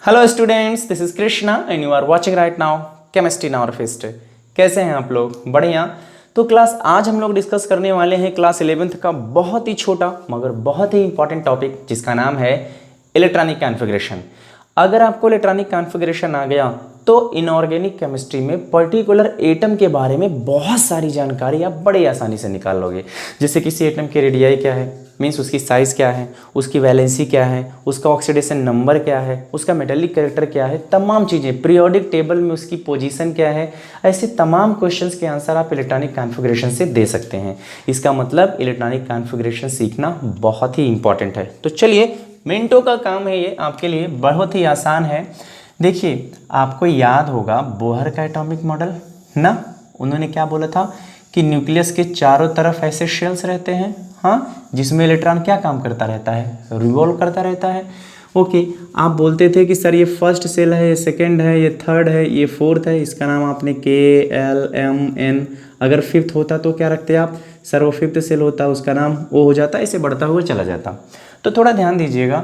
Hello students, this is Krishna and you are watching right now chemistry in our fest. कैसे हैं आप लोग? बढ़िया। तो क्लास आज हम लोग डिस्कस करने वाले हैं क्लास 11th का बहुत ही छोटा मगर बहुत ही इंपॉर्टेंट टॉपिक जिसका नाम है इलेक्ट्रॉनिक कॉन्फ़िगरेशन। अगर आपको इलेक्ट्रॉनिक कॉन्फ़िगरेशन आ गया तो इनऑर्गेनिक केमिस्ट्री में पर्टिकुलर एटम के बारे में बहुत सारी जानकारी आप बड़ी आसानी से निकाल लोगे। जैसे किसी एटम की रेडियाई क्या है, मीन्स उसकी साइज़ क्या है, उसकी वैलेंसी क्या है, उसका ऑक्सीडेशन नंबर क्या है, उसका मेटालिक कैरेक्टर क्या है, तमाम चीज़ें, पीरियोडिक टेबल में उसकी पोजीशन क्या है, ऐसे तमाम क्वेश्चंस के आंसर आप इलेक्ट्रॉनिक कॉन्फ़िगरेशन से दे सकते हैं। इसका मतलब इलेक्ट्रॉनिक कॉन्फ़िगरेशन सीखना बहुत ही इंपॉर्टेंट है। तो चलिए, मिनटों का काम है ये, आपके लिए बहुत ही आसान है। देखिए, आपको याद होगा बोहर का एटॉमिक मॉडल ना, उन्होंने क्या बोला था कि न्यूक्लियस के चारों तरफ ऐसे शेल्स रहते हैं, हाँ, जिसमें इलेक्ट्रॉन क्या काम करता रहता है, रिवॉल्व करता रहता है। ओके, आप बोलते थे कि सर ये फर्स्ट सेल है, ये सेकंड है, ये थर्ड है, ये फोर्थ है, इसका नाम आपने KLMN, अगर फिफ्थ होता तो क्या रखते आप सर? वो फिफ्थ सेल होता, उसका नाम वो हो जाता, ऐसे बढ़ता हुआ चला जाता। तो थोड़ा ध्यान दीजिएगा,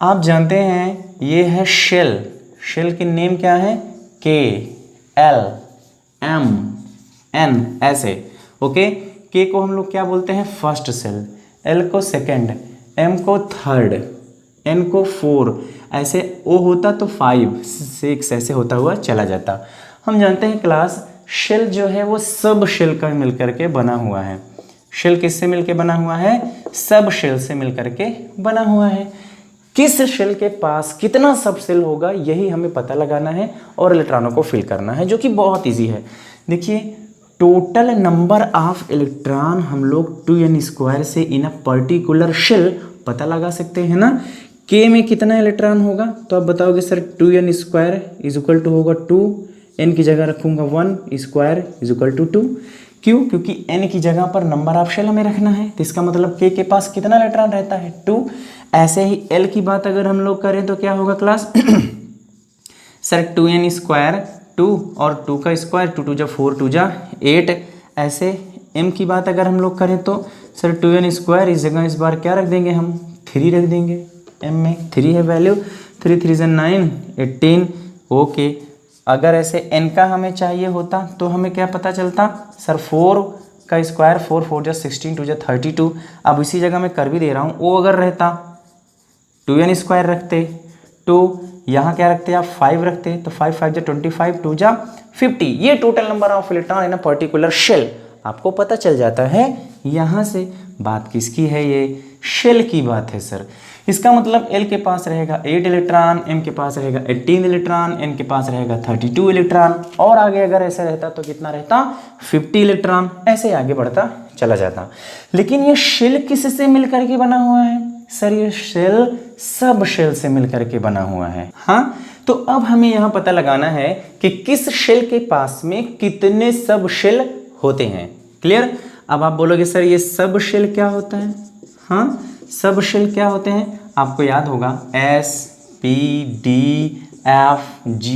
आप जानते हैं ये है शेल, शेल की नेम क्या है? KLMN ऐसे। ओके, के को हम लोग क्या बोलते हैं? फर्स्ट सेल, एल को सेकंड, एम को थर्ड, एन को 4, ऐसे ओ होता तो 5, 6 ऐसे होता हुआ चला जाता। हम जानते हैं क्लास, शेल जो है वो सब शेल का मिलकर के बना हुआ है। शेल किससे मिलकर बना हुआ है? सब शेल से मिलकर के बना हुआ है। किस शेल के पास कितना सब शेल होगा यही हमें पता लगाना है और इलेक्ट्रॉनों को फिल करना है, जो कि बहुत इजी है। देखिए, टोटल नंबर ऑफ इलेक्ट्रॉन हम लोग 2n² से इन अ पर्टिकुलर शेल पता लगा सकते हैं ना। K में कितना इलेक्ट्रॉन होगा तो आप बताओगे sir 2n² is equal to होगा 2, n की जगह रखूंगा 1² इज इक्वल टू 2। क्यों? क्योंकि n की जगह पर नंबर ऑफ शेल हमें रखना है, तो इसका मतलब K के पास कितना इलेक्ट्रॉन रहता है? 2। ऐसे ही L की बात अगर हम लोग करें तो क्या होगा क्लास? सर 2n² 2 और 2 का स्क्वायर, 2 2 जा 4 2 जा 8। ऐसे m की बात अगर हम लोग करें तो सर 2n² इस जगह इस बार क्या रख देंगे हम? 3 रख देंगे। m में 3 है वैल्यू, 3 3 जा 9 18। ओके, अगर ऐसे n का हमें चाहिए होता तो हमें क्या पता चलता? सर 4 का स्क्वायर, 4 4 जा 16 2 जा 32। अब इसी जगह मैं कर भी दे रहा हूँ, वो अगर रहता 2n² रखते, तो यहाँ क्या रखते आप? 5 रखते, तो 5 5 जा 25 2 जा 50। ये total number of electron in a particular shell आपको पता चल जाता है। यहाँ से बात किसकी है? ये शेल की बात है सर। इसका मतलब L के पास रहेगा 8 इलेक्ट्रॉन, M के पास रहेगा 18 इलेक्ट्रॉन, N के पास रहेगा 32 इलेक्ट्रॉन, और आगे अगर ऐसा रहता तो कितना रहता? 50 इलेक्ट्रॉन। ऐसे आगे बढ़ता चला जाता। लेकिन ये शेल किससे मिलकर के बना हुआ है? सर ये शेल सब शेल से मिलकर के बना हुआ है। हाँ, तो अब हमें यहाँ पता लगाना है कि किस शेल के पास में कितने सब शेल होते हैं। क्लियर? अब आप बोलोगे सर ये सब शेल क्या होता है? हाँ, सब शेल क्या होते हैं? आपको याद होगा S P D F G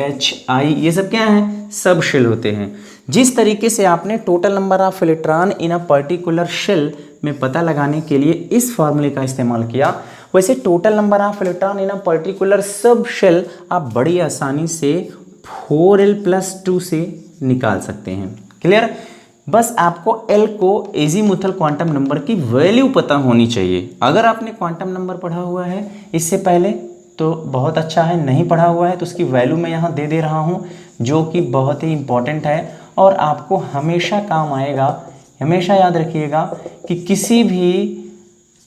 H I, ये सब क्या है? सब शेल होते हैं। जिस तरीके से आपने total number of electron in a particular shell में पता लगाने के लिए इस फॉर्मूले का इस्तेमाल किया, वैसे total number of electron in a particular sub shell आप बड़ी आसानी से 4l+2 से निकाल सकते हैं। क्लियर? बस आपको L को एजीमुथल क्वांटम नंबर की वैल्यू पता होनी चाहिए। अगर आपने क्वांटम नंबर पढ़ा हुआ है इससे पहले तो बहुत अच्छा है, नहीं पढ़ा हुआ है तो उसकी वैल्यू मैं यहाँ दे रहा हूँ, जो कि बहुत ही इंपॉर्टेंट है और आपको हमेशा काम आएगा। हमेशा याद रखिएगा कि किसी भी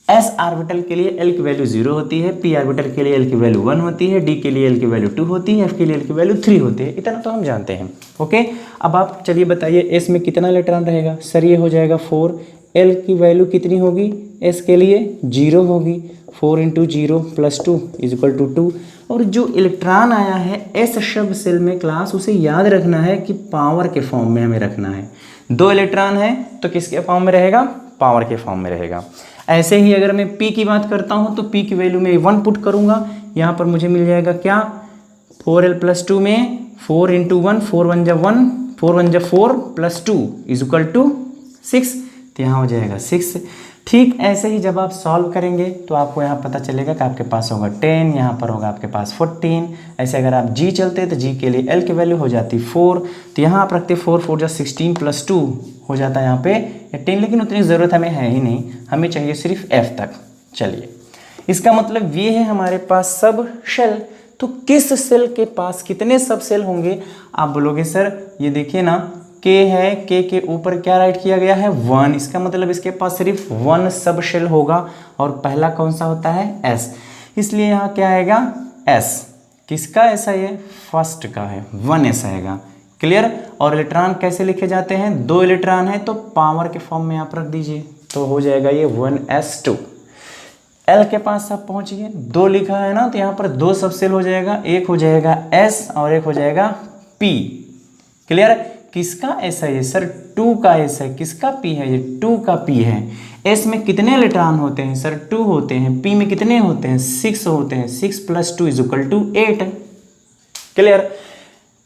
s ऑर्बिटल के लिए L की वैल्यू 0 होती है, p ऑर्बिटल के लिए L की वैल्यू 1 होती है, d के लिए L की वैल्यू 2 होती है, f के लिए L की वैल्यू 3 होती है। इतना तो हम जानते हैं। ओके, अब आप चलिए बताइए s में कितना इलेक्ट्रॉन रहेगा? सर ये हो जाएगा 4। L की वैल्यू कितनी होगी? s के लिए 0 होगी, 4 × 0 + 2 = 2। और जो इलेक्ट्रॉन आया है s शब्द सेल में क्लास, उसे याद रखना है कि पावर के फॉर्म में हमें रखना है। 2 इलेक्ट्रॉन है तो किसके फॉर्म में रहेगा? पावर के फॉर्म में रहेगा। ऐसे ही अगर मैं p की बात करता हूं तो p की वैल्यू में 1 पुट करूंगा, यहाँ पर मुझे मिल जाएगा क्या? 4l+2 में 4 × 1, 4 1 जा 1, 4 1 जा 4 + 2 = 6, तो यहाँ हो जाएगा 6। ठीक ऐसे ही जब आप सॉल्व करेंगे तो आपको यहाँ पता चलेगा कि आपके पास होगा 10, यहाँ पर होगा आपके पास 14। ऐसे अगर आप जी चलते तो जी के लिए एल की वैल्यू हो जाती 4, तो यहाँ आप रखते 4 4 जा 16 + 2 हो जाता है यहाँ पे 18, लेकिन उतनी ज़रूरत हमें है ही नहीं, हमें चाहिए सिर्फ एफ तक। चलिए, इसका मतलब ये है हमारे पास सब शेल। तो किस सेल के पास कितने सब सेल होंगे? आप बोलोगे सर ये देखिए ना, के है, के ऊपर क्या राइट किया गया है 1, इसका मतलब इसके पास सिर्फ 1 सब शेल होगा, और पहला कौन सा होता है एस, इसलिए यहाँ क्या आएगा एस। किसका एस है? ये फर्स्ट का है, 1s आएगा। क्लियर? और इलेक्ट्रॉन कैसे लिखे जाते हैं? 2 इलेक्ट्रॉन है तो पावर के फॉर्म में आप रख दीजिए, तो हो जाएगा ये 1s2। एल के पास आप पहुंचिए, 2 लिखा है ना, तो यहाँ पर 2 सब सेल हो जाएगा, एक हो जाएगा एस और एक हो जाएगा पी। क्लियर? किसका एस है ये? सर 2 का एस है। किसका पी है? ये 2 का पी है। एस में कितने इलेक्ट्रॉन होते हैं? सर 2 होते हैं। पी में कितने होते हैं? 6 होते हैं। 6 + 2 = 8। क्लियर?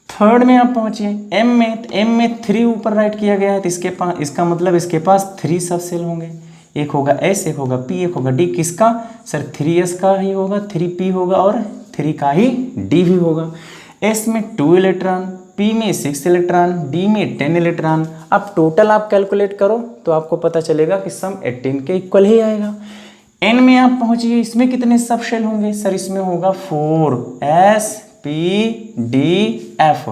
थर्ड में आप पहुंचिए, एम में, तो एम में 3 ऊपर राइट किया गया है, तो इसके पास, इसका मतलब इसके पास 3 सब सेल होंगे, एक होगा एस, एक होगा पी, एक होगा डी। किसका? सर 3s का ही होगा, 3p होगा और 3 का ही डी भी होगा। एस में 2 इलेक्ट्रॉन, पी में 6 इलेक्ट्रॉन, डी में 10 इलेक्ट्रॉन। अब टोटल आप कैलकुलेट करो तो आपको पता चलेगा कि सम 18 के इक्वल ही आएगा। एन में आप पहुंचिए, इसमें कितने सब शेल होंगे? सर इसमें होगा 4, एस पी डी एफ।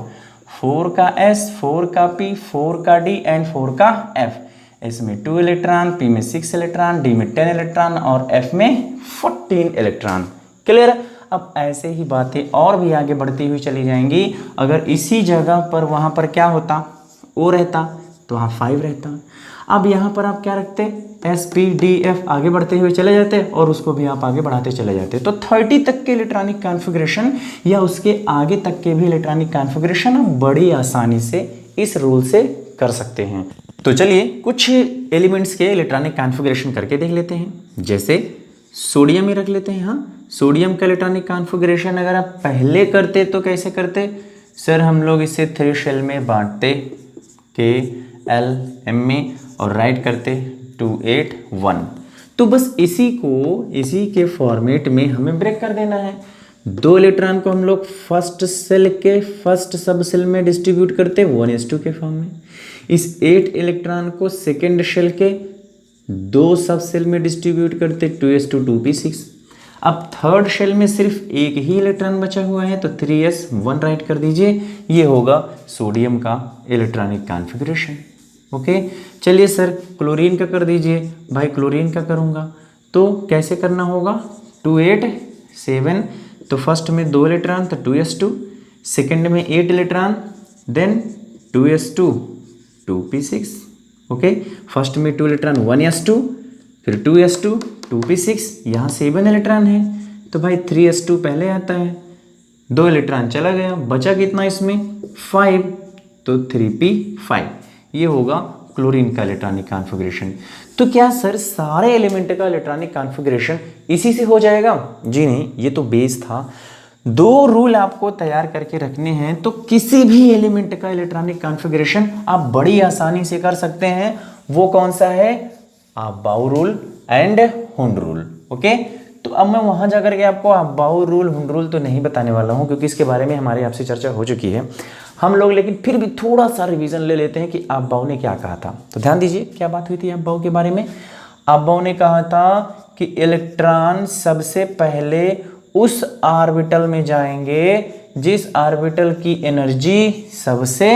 4 का एस, 4 का पी, 4 का डी एंड 4 का एफ। एस में 2 इलेक्ट्रॉन, पी में 6 इलेक्ट्रॉन, डी में 10 इलेक्ट्रॉन और एफ में 14 इलेक्ट्रॉन। क्लियर? अब ऐसे ही बातें और भी आगे बढ़ती हुई चली जाएंगी। अगर इसी जगह पर वहाँ पर क्या होता, ओ रहता, तो वहाँ 5 रहता। अब यहाँ पर आप क्या रखते? एस पी डी एफ, आगे बढ़ते हुए चले जाते और उसको भी आप आगे बढ़ाते चले जाते। तो 30 तक के इलेक्ट्रॉनिक कॉन्फ़िगरेशन या उसके आगे तक के भी इलेक्ट्रॉनिक कॉन्फ़िगरेशन आप बड़ी आसानी से इस रूल से कर सकते हैं। तो चलिए कुछ एलिमेंट्स के इलेक्ट्रॉनिक कॉन्फ़िगरेशन करके देख लेते हैं। जैसे सोडियम ही रख लेते हैं। हाँ, सोडियम का इलेक्ट्रॉनिक कॉन्फ़िगरेशन अगर आप पहले करते तो कैसे करते? सर हम लोग इसे 3 शेल में बांटते, के एल एम में, और राइट करते 2 8 1। तो बस इसी के फॉर्मेट में हमें ब्रेक कर देना है। 2 इलेक्ट्रॉन को हम लोग फर्स्ट सेल के फर्स्ट सब सेल में डिस्ट्रीब्यूट करते 1s2 के फॉर्म में। इस 8 इलेक्ट्रॉन को सेकेंड शेल के 2 सब सेल में डिस्ट्रीब्यूट करते 2s2 2p6। अब थर्ड शेल में सिर्फ एक ही इलेक्ट्रॉन बचा हुआ है, तो 3s1 राइट कर दीजिए। ये होगा सोडियम का इलेक्ट्रॉनिक कॉन्फ़िगरेशन। ओके, चलिए सर क्लोरीन का कर दीजिए। भाई क्लोरीन का करूँगा तो कैसे करना होगा? 2 8 7, तो फर्स्ट में 2 इलेक्ट्रॉन तो 2s2, सेकेंड में 8 electron then 2s2 2p6। Okay, first में 2 इलेक्ट्रॉन 1s2, फिर 2s2 2p6, यहाँ 7 इलेक्ट्रॉन है, तो भाई 3s2 पहले आता है, 2 इलेक्ट्रॉन चला गया, बचा कितना इसमें 5, तो 3p5। ये होगा क्लोरीन का इलेक्ट्रॉनिक कॉन्फ़िगरेशन। तो क्या सर सारे एलिमेंट का इलेक्ट्रॉनिक कॉन्फ़िगरेशन इसी से हो जाएगा? जी नहीं, ये तो बेस था। 2 रूल आपको तैयार करके रखने हैं, तो किसी भी एलिमेंट का इलेक्ट्रॉनिक कॉन्फ़िगरेशन आप बड़ी आसानी से कर सकते हैं। वो कौन सा है? Aufbau rule and Hund rule. Okay, तो अब मैं वहां जाकर के आपको अबाउ रूल हुंड रूल तो नहीं बताने वाला हूं, क्योंकि इसके बारे में हमारी आपसे चर्चा हो चुकी है हम लोग, लेकिन फिर भी थोड़ा सा रिवीजन ले लेते हैं कि अबाउ ने क्या कहा था। तो ध्यान दीजिए क्या बात हुई थी अबाउ के बारे में। अबाउ ने कहा था कि इलेक्ट्रॉन सबसे पहले उस ऑर्बिटल में जाएंगे जिस ऑर्बिटल की एनर्जी सबसे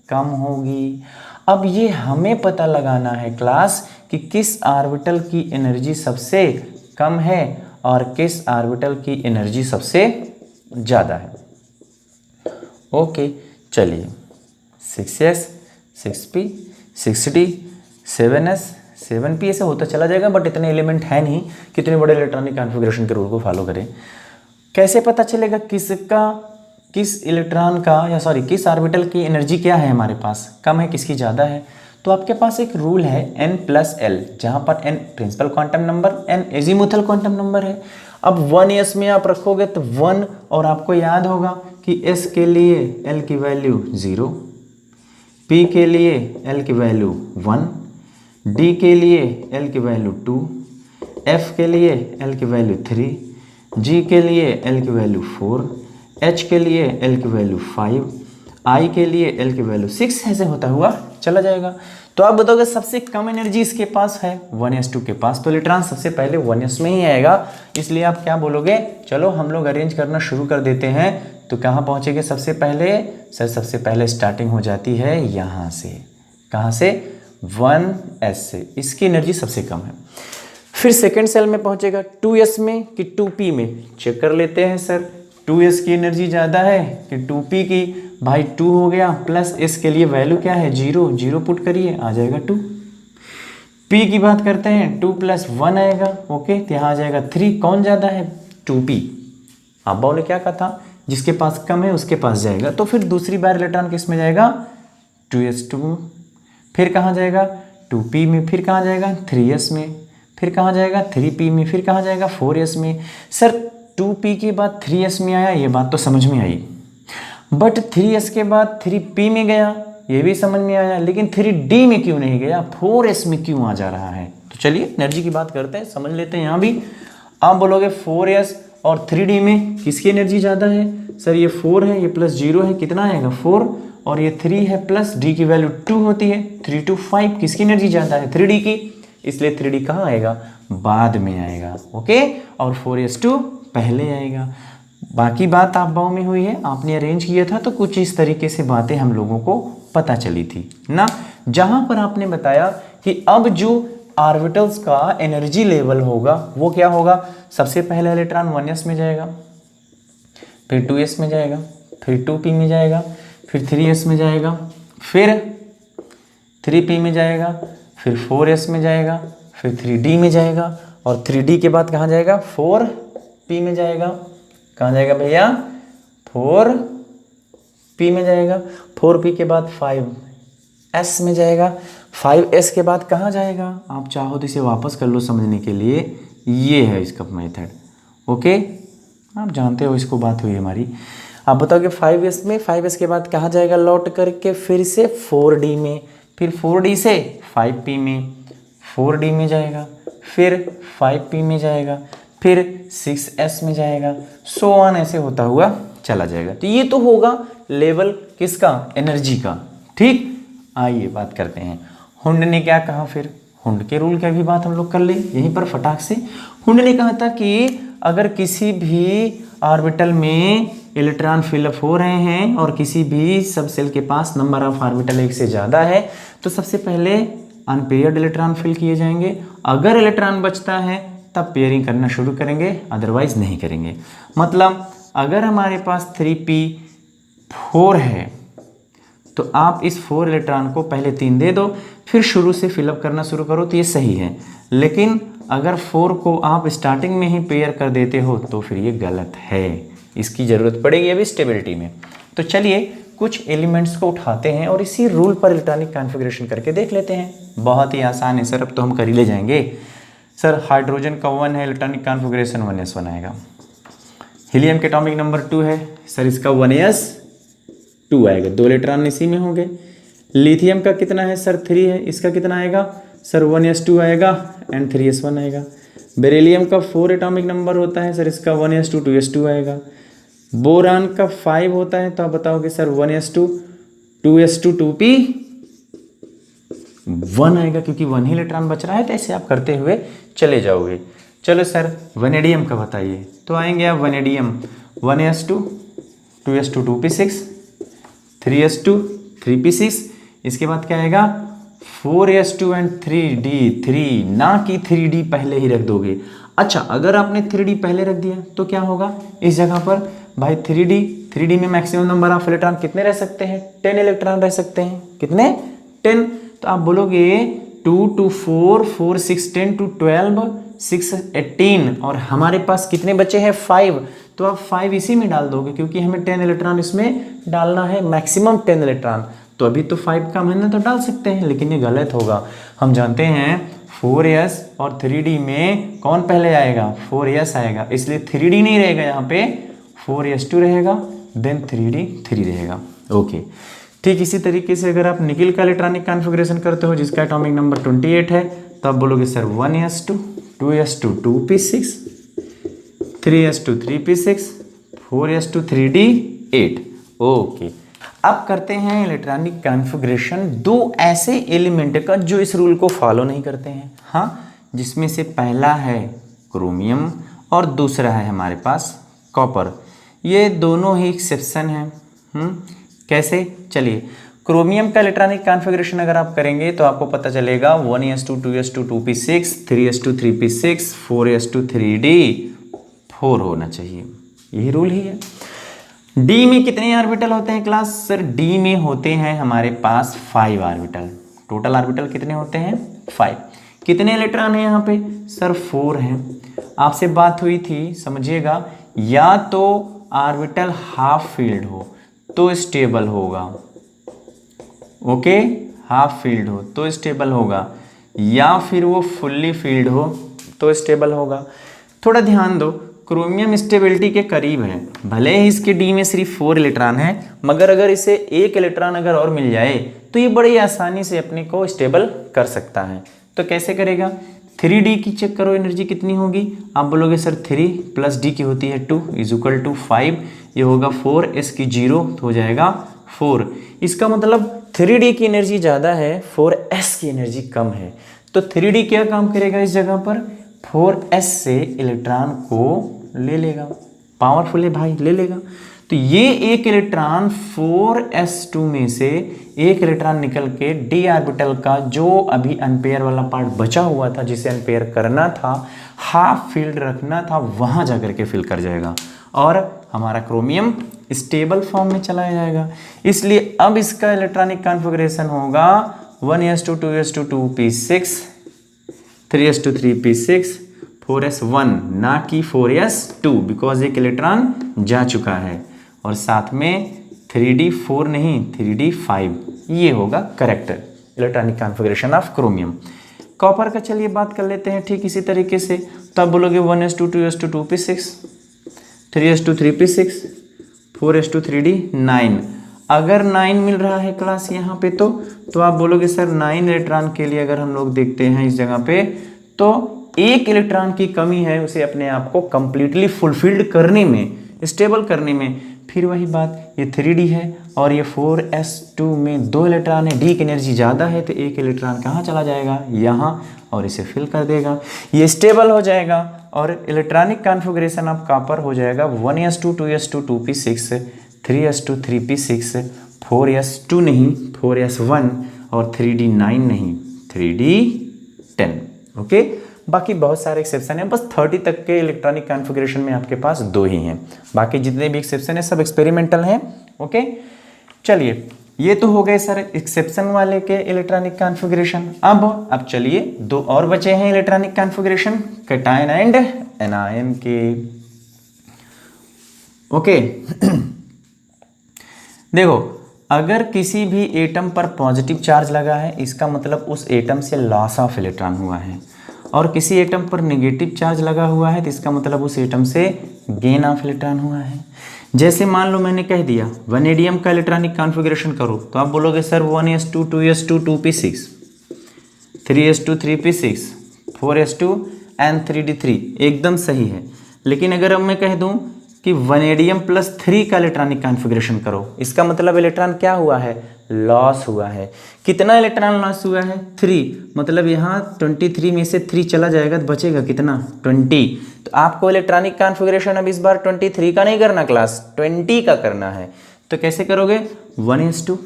कम होगी। अब ये हमें पता लगाना है क्लास कि किस ऑर्बिटल की एनर्जी सबसे कम है और किस ऑर्बिटल की एनर्जी सबसे ज़्यादा है। ओके, चलिए 6s 6p 6d 7s 7p ऐसे होता चला जाएगा, बट इतने एलिमेंट है नहीं कितने बड़े इलेक्ट्रॉनिक कॉन्फ़िगरेशन के रूल को फॉलो करें। कैसे पता चलेगा किस इलेक्ट्रॉन का या सॉरी किस ऑर्बिटल की एनर्जी क्या है हमारे पास, कम है, किसकी ज़्यादा है? तो आपके पास एक रूल है n+l, जहाँ पर n principal quantum number, n azimuthal quantum number है। अब 1s में आप रखोगे तो 1, और आपको याद होगा कि s के लिए l की वैल्यू 0, p के लिए l की वैल्यू 1, डी के लिए एल की वैल्यू 2, एफ के लिए एल की वैल्यू 3, जी के लिए एल की वैल्यू 4, एच के लिए एल की वैल्यू 5, आई के लिए एल की वैल्यू 6, ऐसे होता हुआ चला जाएगा। तो आप बताओगे सबसे कम एनर्जी इसके पास है 1s2 के पास, तो इलेक्ट्रॉन सबसे पहले 1s में ही आएगा, इसलिए आप क्या बोलोगे, चलो हम लोग अरेंज करना शुरू कर देते हैं। तो कहाँ पहुँचेंगे सबसे पहले, सर सबसे पहले स्टार्टिंग हो जाती है यहाँ से, कहाँ से, 1s से, इसकी एनर्जी सबसे कम है। फिर सेकेंड सेल में पहुँचेगा 2s में कि 2p में, चेक कर लेते हैं सर 2s की एनर्जी ज़्यादा है कि 2p की, भाई 2 हो गया प्लस s के लिए वैल्यू क्या है 0, 0 पुट करिए आ जाएगा 2। p की बात करते हैं 2 + 1 आएगा, ओके, तो यहाँ आ जाएगा 3, कौन ज़्यादा है 2p। आप बोले क्या कहा था, जिसके पास कम है उसके पास जाएगा, तो फिर दूसरी बार इलेक्ट्रॉन किस में जाएगा 2s2, फिर कहाँ जाएगा 2p में, फिर कहाँ जाएगा 3s में, फिर कहाँ जाएगा 3p में, फिर कहाँ जाएगा 4s में। सर 2p के बाद 3s में आया, ये बात तो समझ में आई, बट 3s के बाद 3p में गया, ये भी समझ में आया, लेकिन 3d में क्यों नहीं गया, 4s में क्यों आ जा रहा है। तो चलिए एनर्जी की बात करते हैं, समझ लेते हैं यहाँ भी। आप बोलोगे 4s और 3d में किसकी एनर्जी ज़्यादा है, सर ये 4 है, ये प्लस 0 है, कितना आएगा 4, और ये 3 है प्लस d की वैल्यू 2 होती है, 3 to 5, किसकी एनर्जी ज़्यादा है 3d की, इसलिए 3d कहाँ आएगा, बाद में आएगा, ओके, और 4s2 पहले आएगा। बाकी बात आप बाव में हुई है, आपने अरेंज किया था तो कुछ इस तरीके से बातें हम लोगों को पता चली थी ना, जहां पर आपने बताया कि अब जो ऑर्बिटल्स का एनर्जी लेवल होगा वो क्या होगा, सबसे पहले इलेक्ट्रॉन 1s में जाएगा, फिर 2s में जाएगा, फिर 2p में जाएगा, फिर 3s में जाएगा, फिर 3p में जाएगा, फिर 4s में जाएगा, फिर 3d में जाएगा, और 3d के बाद कहाँ जाएगा 4p में जाएगा, कहाँ जाएगा भैया 4p में जाएगा, 4p के बाद 5s में जाएगा, 5s के बाद कहाँ जाएगा, आप चाहो तो इसे वापस कर लो समझने के लिए, ये है इसका मेथड, ओके, आप जानते हो इसको, बात हुई हमारी। आप बताओगे 5s में, 5s के बाद कहाँ जाएगा लौट करके, फिर से 4d में, फिर 4d से 5p में, 4d में जाएगा, फिर 5p में जाएगा, फिर 6s में जाएगा, सो ऑन ऐसे होता हुआ चला जाएगा। तो ये तो होगा लेवल किसका, एनर्जी का, ठीक। आइए बात करते हैं हुंड ने क्या कहा, फिर हुंड के रूल की भी बात हम लोग कर ले यहीं पर फटाक से। हुंड ने कहा था कि अगर किसी भी ऑर्बिटल में इलेक्ट्रॉन फिलअप हो रहे हैं और किसी भी सब सेल के पास नंबर ऑफ ऑर्बिटल एक से ज़्यादा है, तो सबसे पहले अनपेयर्ड इलेक्ट्रॉन फिल किए जाएंगे, अगर इलेक्ट्रॉन बचता है तब पेयरिंग करना शुरू करेंगे, अदरवाइज नहीं करेंगे। मतलब अगर हमारे पास 3p4 है तो आप इस 4 इलेक्ट्रॉन को पहले 3 दे दो, फिर शुरू से फिलअप करना शुरू करो, तो ये सही है। लेकिन अगर 4 को आप स्टार्टिंग में ही पेयर कर देते हो तो फिर ये गलत है, इसकी ज़रूरत पड़ेगी अभी स्टेबिलिटी में। तो चलिए कुछ एलिमेंट्स को उठाते हैं और इसी रूल पर इलेक्ट्रॉनिक कॉन्फ़िगरेशन करके देख लेते हैं। बहुत ही आसान है सर, अब तो हम कर ही ले जाएंगे। सर हाइड्रोजन का 1 है, इलेक्ट्रॉनिक कॉन्फ़िगरेशन 1s1 आएगा। हीलियम के एटॉमिक नंबर 2 है, सर इसका 1s2 आएगा, 2 इलेक्ट्रॉन इसी में होंगे। लिथियम का कितना है सर 3 है, इसका कितना आएगा सर 1s2 आएगा एंड 3s1 आएगा। बेरिलियम का 4 एटॉमिक नंबर होता है, सर इसका 1s2 2s2 आएगा। बोरान का 5 होता है, तो आप बताओगे सर 1s2 2s2 2p1 आएगा, क्योंकि 1 ही इलेक्ट्रॉन बच रहा है, तो ऐसे आप करते हुए चले जाओगे। चलो सर वनेडियम का बताइए, तो आएंगे आप vanadium 1s2 2s2 2p6 3s2 3p6, इसके बाद क्या आएगा 4s2 एंड 3d3, ना कि 3d पहले ही रख दोगे। अच्छा अगर आपने 3d पहले रख दिया तो क्या होगा इस जगह पर भाई 3d में मैक्सिमम नंबर ऑफ इलेक्ट्रॉन कितने रह सकते हैं, 10 इलेक्ट्रॉन रह सकते हैं, कितने 10। तो आप बोलोगे 2 to 4 4 6 10 to 12 6 18, और हमारे पास कितने बचे हैं 5, तो आप 5 इसी में डाल दोगे, क्योंकि हमें 10 इलेक्ट्रॉन इसमें डालना है, मैक्सिमम 10 इलेक्ट्रॉन। तो अभी तो 5 कम है ना, तो डाल सकते हैं, लेकिन ये गलत होगा। हम जानते हैं 4s और 3d में कौन पहले आएगा, 4s आएगा, इसलिए 3d नहीं रहेगा यहाँ पे, 4s2 रहेगा, देन 3d 3 रहेगा। ओके ठीक इसी तरीके से अगर आप निकिल का इलेक्ट्रॉनिक कॉन्फ़िगरेशन करते हो जिसका एटॉमिक नंबर 28 है, तो आप बोलोगे sir 1s2 2s2 2p6 3s2 3p6 4s2 3d8। Okay, अब करते हैं इलेक्ट्रॉनिक कॉन्फ़िगरेशन दो ऐसे एलिमेंट का जो इस रूल को फॉलो नहीं करते हैं। हाँ, जिसमें से पहला है क्रोमियम और दूसरा है हमारे पास कॉपर। ये दोनों ही एक्सेप्शन हैं। कैसे? चलिए, क्रोमियम का इलेक्ट्रॉनिक कॉन्फ़िगरेशन अगर आप करेंगे तो आपको पता चलेगा 1s2 2s2 2p6 3s2 3p6 4s2 3d4 होना चाहिए। यही रूल ही है। डी में कितने ऑर्बिटल होते हैं क्लास? सर डी में होते हैं हमारे पास 5 ऑर्बिटल। टोटल ऑर्बिटल कितने होते हैं? 5। कितने इलेक्ट्रॉन हैं यहाँ पे? सर 4 हैं। आपसे बात हुई थी, समझिएगा, या तो ऑर्बिटल हाफ फील्ड हो तो स्टेबल होगा, ओके, हाफ फील्ड हो तो स्टेबल होगा, या फिर वो फुल्ली फील्ड हो तो स्टेबल होगा। थोड़ा ध्यान दो, क्रोमियम स्टेबिलिटी के करीब है, भले ही इसके डी में सिर्फ 4 इलेक्ट्रॉन है, मगर अगर इसे एक इलेक्ट्रॉन अगर और मिल जाए तो ये बड़ी आसानी से अपने को स्टेबल कर सकता है। तो कैसे करेगा? 3d की चेक करो, एनर्जी कितनी होगी? आप बोलोगे सर 3 प्लस d की होती है 2 इज इक्वल टू 5, ये होगा 4, s की 0 तो हो जाएगा 4। इसका मतलब 3d की एनर्जी ज़्यादा है, 4s की एनर्जी कम है। तो 3d क्या काम करेगा इस जगह पर? 4s से इलेक्ट्रॉन को ले लेगा, पावरफुल है भाई, ले लेगा। तो ये एक इलेक्ट्रॉन 4s2 में से एक इलेक्ट्रॉन निकल के d ऑर्बिटल का जो अभी अनपेयर वाला पार्ट बचा हुआ था, जिसे अनपेयर करना था, हाफ फील्ड रखना था, वहां जाकर के फिल कर जाएगा और हमारा क्रोमियम स्टेबल फॉर्म में चला जाएगा। इसलिए अब इसका इलेक्ट्रॉनिक कॉन्फ़िगरेशन होगा 1s2 2s2 2p6 3s2 3p6 4s1, ना कि 4s2, बिकॉज एक इलेक्ट्रॉन जा चुका है। और साथ में 3d4 नहीं, 3d5, ये होगा correct electronic configuration of chromium. Copper का चलिए बात कर लेते हैं ठीक इसी तरीके से। तो आप बोलोगे 1s2 2s2 2p6 3s2 3p6 4s2 3d9। अगर 9 मिल रहा है क्लास यहाँ पे तो आप बोलोगे सर 9 इलेक्ट्रॉन के लिए अगर हम लोग देखते हैं इस जगह पे, तो एक इलेक्ट्रॉन की कमी है उसे अपने आप को कंप्लीटली फुलफिल्ड करने में, स्टेबल करने में। फिर वही बात, ये 3d है और ये 4s2 में 2 इलेक्ट्रॉन है, d की एनर्जी ज़्यादा है, तो एक इलेक्ट्रॉन कहाँ चला जाएगा? यहाँ, और इसे फिल कर देगा, ये स्टेबल हो जाएगा और इलेक्ट्रॉनिक कॉन्फ़िगरेशन ऑफ कॉपर हो जाएगा 1s2 2s2 2p6 3s2 3p6 4s2 नहीं 4s1 और 3d9 नहीं 3d10। ओके, बाकी बहुत सारे एक्सेप्शन हैं, बस 30 तक के इलेक्ट्रॉनिक कॉन्फ़िगरेशन में आपके पास 2 ही हैं, बाकी जितने भी एक्सेप्शन हैं सब एक्सपेरिमेंटल हैं। ओके, चलिए, ये तो हो गए सर एक्सेप्शन वाले के इलेक्ट्रॉनिक कॉन्फ़िगरेशन। अब चलिए 2 और बचे हैं electronic configuration, cation and anion के। ओके देखो, अगर किसी भी एटम पर पॉजिटिव चार्ज लगा है, इसका मतलब उस एटम से लॉस ऑफ इलेक्ट्रॉन हुआ है, और किसी एटम पर नेगेटिव चार्ज लगा हुआ है तो इसका मतलब उस एटम से गेन ऑफ इलेक्ट्रॉन हुआ है। जैसे मान लो मैंने कह दिया वनेडियम का इलेक्ट्रॉनिक कॉन्फ़िगरेशन करो, तो आप बोलोगे sir 1s2 2s2 2p6 3s2 3p6 4s2 and 3d3, एकदम सही है। लेकिन अगर अब मैं कह दूं कि वनेडियम प्लस 3 का इलेक्ट्रॉनिक कॉन्फ़िगरेशन करो, इसका मतलब इलेक्ट्रॉन क्या हुआ है? लॉस हुआ है। कितना इलेक्ट्रॉन लॉस हुआ है? 3, मतलब यहाँ 23 में से 3 चला जाएगा तो बचेगा कितना? 20। तो आपको इलेक्ट्रॉनिक कॉन्फ़िगरेशन अब इस बार 23 का नहीं करना क्लास, 20 का करना है। तो कैसे करोगे? 1s2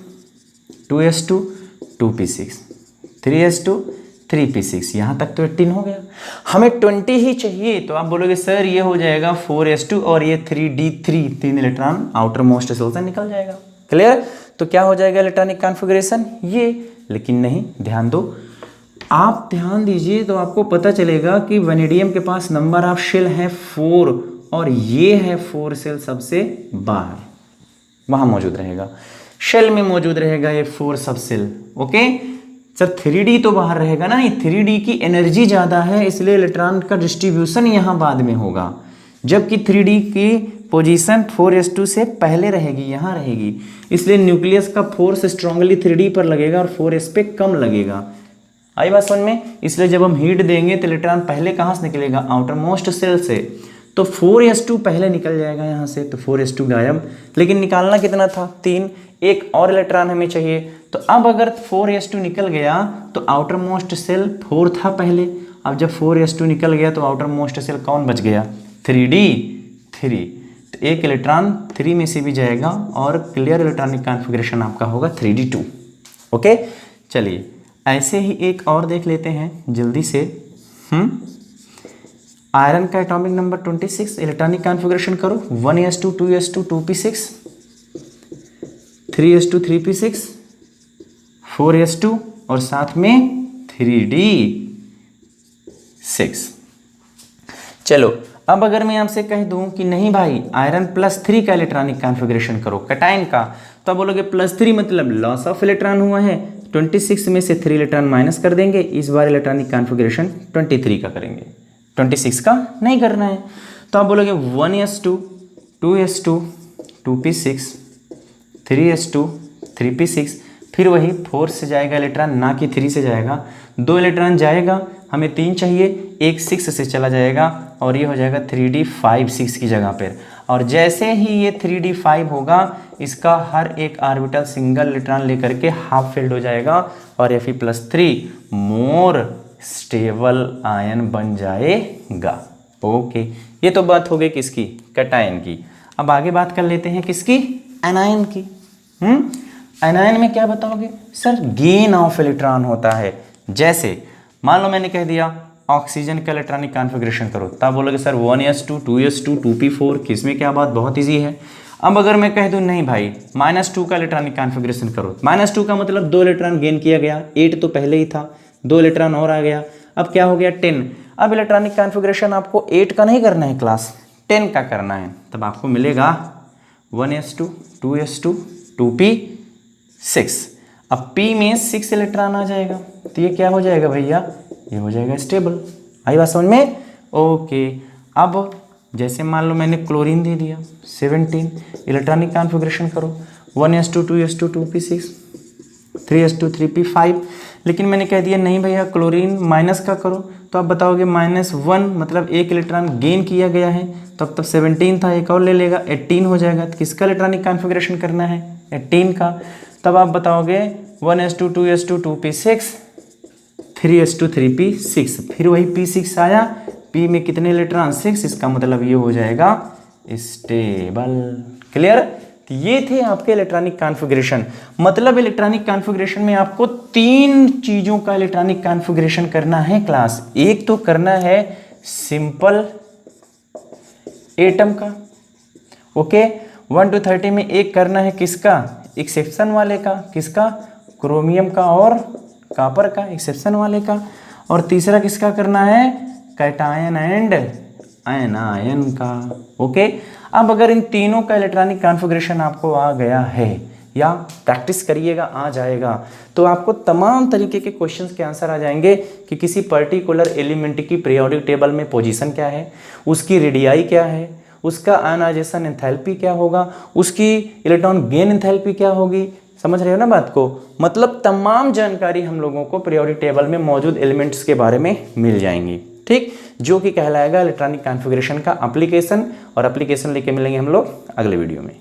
2s2 2p6 3s2 3p6, यहाँ तक तो 18 हो गया, हमें 20 ही चाहिए। तो आप बोलोगे सर ये हो जाएगा 4s2 और ये 3d3, 3 electron outer most shell से निकल जाएगा। क्लियर? तो क्या हो जाएगा इलेक्ट्रॉनिक कॉन्फ़िगरेशन ये। लेकिन नहीं, ध्यान दो, आप ध्यान दीजिए तो आपको पता चलेगा कि वनेडियम के पास नंबर ऑफ शेल है 4 और ये है 4 सेल सबसे बाहर, वहाँ मौजूद रहेगा, शेल में मौजूद रहेगा ये 4 सब सेल। ओके सर, 3d तो बाहर रहेगा ना, ये 3d की एनर्जी ज़्यादा है, इसलिए इलेक्ट्रॉन का डिस्ट्रीब्यूशन यहाँ बाद में होगा, जबकि 3d की पोजीशन 4s2 से पहले रहेगी, यहाँ रहेगी, इसलिए न्यूक्लियस का फोर्स स्ट्रांगली 3d पर लगेगा और 4s पे कम लगेगा। आई बात समझ में? इसलिए जब हम हीट देंगे तो इलेक्ट्रॉन पहले कहाँ से निकलेगा? आउटर मोस्ट सेल से, तो 4s2 पहले निकल जाएगा यहाँ से, तो 4s2 गायब। लेकिन निकालना कितना था? 3, एक और इलेक्ट्रॉन हमें चाहिए। तो अब अगर 4s2 निकल गया तो आउटर मोस्ट सेल 4 था पहले, अब जब 4s2 निकल गया तो आउटर मोस्ट सेल कौन बच गया? 3d 3, तो एक इलेक्ट्रॉन 3 में से भी जाएगा और क्लियर इलेक्ट्रॉनिक कॉन्फ़िगरेशन आपका होगा 3d2। ओके, चलिए ऐसे ही एक और देख लेते हैं जल्दी से। आयरन का एटॉमिक नंबर 26, इलेक्ट्रॉनिक कॉन्फ़िगरेशन करो। 1s2 2s2 2p6, 3s2 3p6, 4s2 और साथ में 3d6। चलो अब अगर मैं आपसे कह दूं कि नहीं भाई आयरन +3 का इलेक्ट्रॉनिक कॉन्फ़िगरेशन करो कैटायन का, तो आप बोलोगे +3 मतलब लॉस ऑफ इलेक्ट्रॉन हुआ है, 26 में से 3 इलेक्ट्रॉन माइनस कर देंगे, इस बार इलेक्ट्रॉनिक कॉन्फ़िगरेशन 23 का करेंगे, 26 का नहीं करना है। तो आप बोलोगे 1s2 2s2 2p6, 3s2 3p6, फिर वही 4 से जाएगा इलेक्ट्रॉन, ना कि 3 से जाएगा। 2 इलेक्ट्रॉन जाएगा, हमें 3 चाहिए, एक 6 से चला जाएगा और ये हो जाएगा 3d5 6 की जगह पर। और जैसे ही ये 3d5 होगा, इसका हर एक ऑर्बिटल सिंगल इलेक्ट्रॉन लेकर के हाफ फिल्ड हो जाएगा और Fe+3 मोर स्टेबल आयन बन जाएगा। ओके, ये तो बात हो गई किसकी? कैटायन की। अब आगे बात कर लेते हैं किसकी? एनायन की। एनायन में क्या बताओगे? सर गेन ऑफ इलेक्ट्रॉन होता है। जैसे मान लो मैंने कह दिया ऑक्सीजन का इलेक्ट्रॉनिक कॉन्फ़िगरेशन करो, तब बोलोगे सर 1s2 2s2 2p4, किसमें क्या बात? बहुत ईजी है। अब अगर मैं कह दूं नहीं भाई -2 का इलेक्ट्रॉनिक कॉन्फ़िगरेशन करो, -2 का मतलब 2 इलेक्ट्रॉन गेन किया गया, 8 तो पहले ही था, 2 इलेक्ट्रॉन और आ गया, अब क्या हो गया 10। अब इलेक्ट्रॉनिक कॉन्फ़िगरेशन आपको 8 का नहीं करना है क्लास, 10 का करना है, तब आपको मिलेगा 1s2 2s2 2p6। अब p में 6 इलेक्ट्रॉन आ जाएगा, तो ये क्या हो जाएगा भैया? ये हो जाएगा स्टेबल। आई बात समझ में? ओके, अब जैसे मान लो मैंने क्लोरीन दे दिया 17, इलेक्ट्रॉनिक कॉन्फ़िगरेशन करो 1s2 2s2 2p6 3s2 3p5, लेकिन मैंने कह दिया नहीं भैया क्लोरीन माइनस का करो, तो आप बताओगे -1 मतलब एक इलेक्ट्रॉन गेन किया गया है, तब 17 था, एक और ले लेगा 18 हो जाएगा। तो किसका इलेक्ट्रॉनिक कॉन्फ़िगरेशन करना है? 18 का। तब आप बताओगे 1s2 2s2 2p6 3s2 3p6, फिर वही p6 आया, p में कितने इलेक्ट्रॉन? 6, इसका मतलब ये हो जाएगा स्टेबल। क्लियर? तो ये थे आपके इलेक्ट्रॉनिक कॉन्फ़िगरेशन। मतलब इलेक्ट्रॉनिक कॉन्फ़िगरेशन में आपको 3 चीज़ों का इलेक्ट्रॉनिक कॉन्फ़िगरेशन करना है क्लास। एक तो करना है सिंपल एटम का, ओके, 1 to 30 में एक करना है किसका? एक्सेप्शन वाले का, किसका? क्रोमियम का और कॉपर का, एक्सेप्शन वाले का। और तीसरा किसका करना है? कैटायन एंड एनायन का। ओके, अब अगर इन तीनों का इलेक्ट्रॉनिक कॉन्फ़िगरेशन आपको आ गया है या प्रैक्टिस करिएगा आ जाएगा, तो आपको तमाम तरीके के क्वेश्चंस के आंसर आ जाएंगे कि किसी पर्टिकुलर एलिमेंट की पीरियोडिक टेबल में पोजीशन क्या है, उसकी रेडियाई क्या है, उसका आयनाइजेशन एंथैल्पी क्या होगा, उसकी इलेक्ट्रॉन गेन एंथैल्पी क्या होगी। समझ रहे हो ना बात को? मतलब तमाम जानकारी हम लोगों को पीरियोडिक टेबल में मौजूद एलिमेंट्स के बारे में मिल जाएंगी, ठीक, जो कि कहलाएगा इलेक्ट्रॉनिक कॉन्फ़िगरेशन का एप्लीकेशन। और एप्लीकेशन लेके मिलेंगे हम लोग अगले वीडियो में।